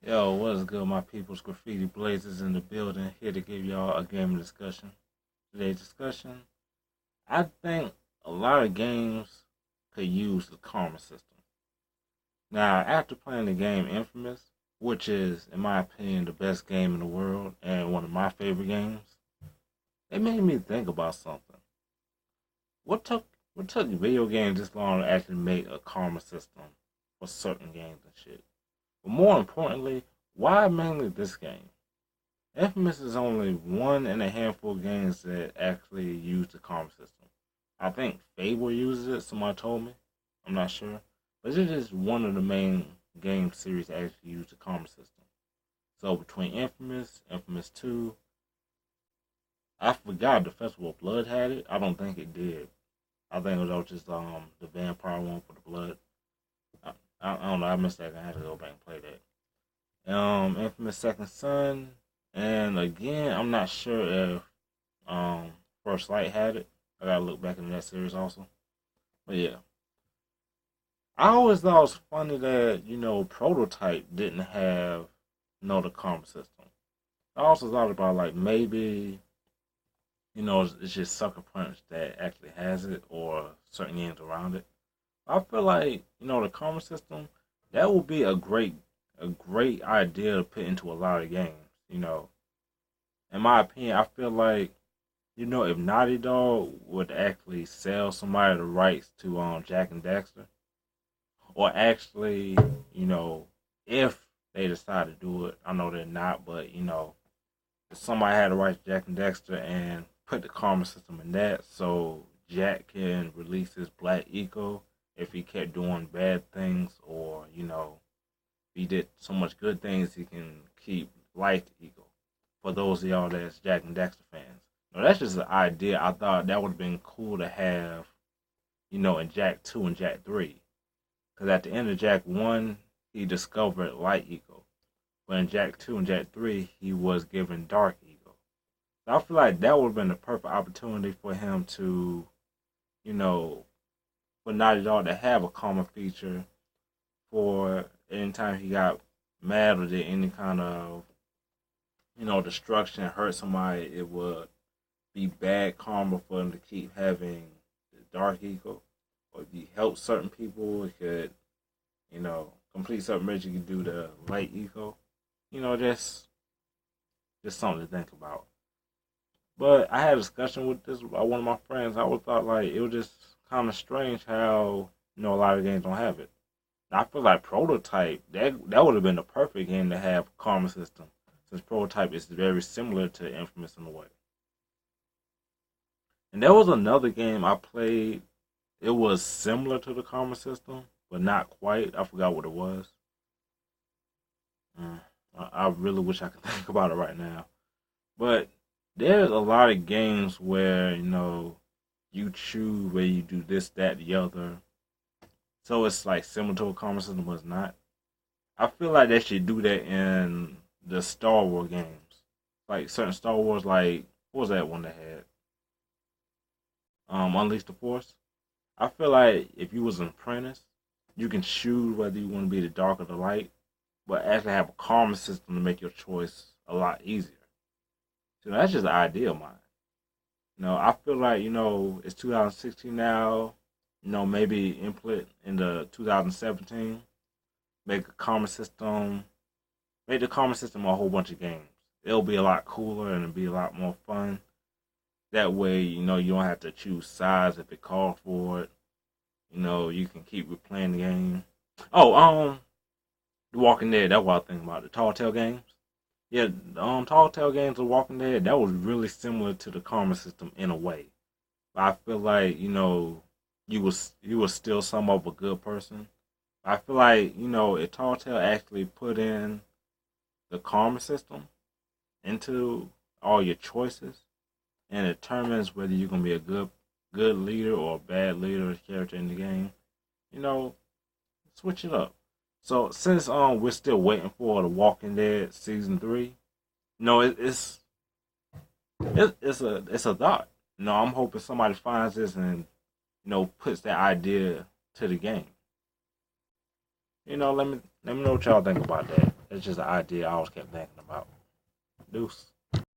Yo, what's good, my people's graffiti blazers in the building? Here to give y'all a game discussion. Today's discussion, I think a lot of games could use the karma system. Now, after playing the game Infamous, which is, in my opinion, the best game in the world and one of my favorite games, it made me think about something. What took what took video games this long to actually make a karma system for certain games and shit? But more importantly, why mainly this game? Infamous is only one in a handful of games that actually use the karma system. I think Fable uses it, somebody told me. I'm not sure. But it is one of the main game series that actually use the karma system. So between Infamous, Infamous 2, I forgot the Festival of Blood had it. I don't think it did. I think it was just the vampire one for the blood. I, I don't know, I missed that. I had to go back and play that. Infamous Second Son, and again, I'm not sure if Um, First Light had it. I gotta look back into that series also. But yeah, I always thought it was funny that Prototype didn't have the karma system. I also thought about like maybe it's just Sucker Punch that actually has it or certain games around it. I feel like the karma system that would be a great idea to put into a lot of games. In my opinion, I feel like if Naughty Dog would actually sell somebody the rights to Jack and Daxter, or actually, you know, if they decide to do it, I know they're not, but if somebody had the rights to Jack and Dexter and put the karma system in that, so Jack can release his black ego if he kept doing bad things, or if he did so much good things, he can keep life ego. For those of y'all that's Jack and Dexter fans. No, that's just an idea. I thought that would have been cool to have, in Jack 2 and Jack 3. Because at the end of Jack 1, he discovered light ego. But in Jack 2 and Jack 3, he was given dark ego. So I feel like that would have been the perfect opportunity for him to, you know, for Naughty Dog to have a common feature for anytime he got mad or did any kind of, destruction, hurt somebody, it would be bad karma for him to keep having the dark ego. Or if you help certain people, it could, complete certain mission, you can do the light ego. Just something to think about. But I had a discussion with this one of my friends. I always thought like it was just kind of strange how a lot of games don't have it. I feel like Prototype that would have been the perfect game to have karma system, since Prototype is very similar to Infamous in a way. And there was another game I played. It was similar to the karma system, but not quite. I forgot what it was. Mm, I really wish I could think about it right now. But there's a lot of games where you choose where you do this, that, the other. So it's like similar to a karma system, but it's not. I feel like they should do that in the Star Wars games. Like certain Star Wars, like what was that one they had? Unleash the Force. I feel like if you was an apprentice, you can choose whether you want to be the dark or the light, but actually have a karma system to make your choice a lot easier. So that's just an idea of mine. I feel like it's 2016 now. Maybe input in the 2017, make a karma system, make the karma system a whole bunch of games. It'll be a lot cooler and it'll be a lot more fun. That way, you don't have to choose sides if it calls for it. You can keep replaying the game. Oh, The Walking Dead. That's what I think about the Tall Tale games. Yeah, Tall Tale games, The Walking Dead. That was really similar to the karma system in a way. But I feel like you was still somewhat of a good person. I feel like if Tall Tale actually put in the karma system into all your choices and it determines whether you're gonna be a good leader or a bad leader character in the game. You know, Switch it up. So since we're still waiting for the Walking Dead season 3, no, it's a thought. I'm hoping somebody finds this and puts that idea to the game. Let me know what y'all think about that. It's just an idea I always kept thinking about. Deuce.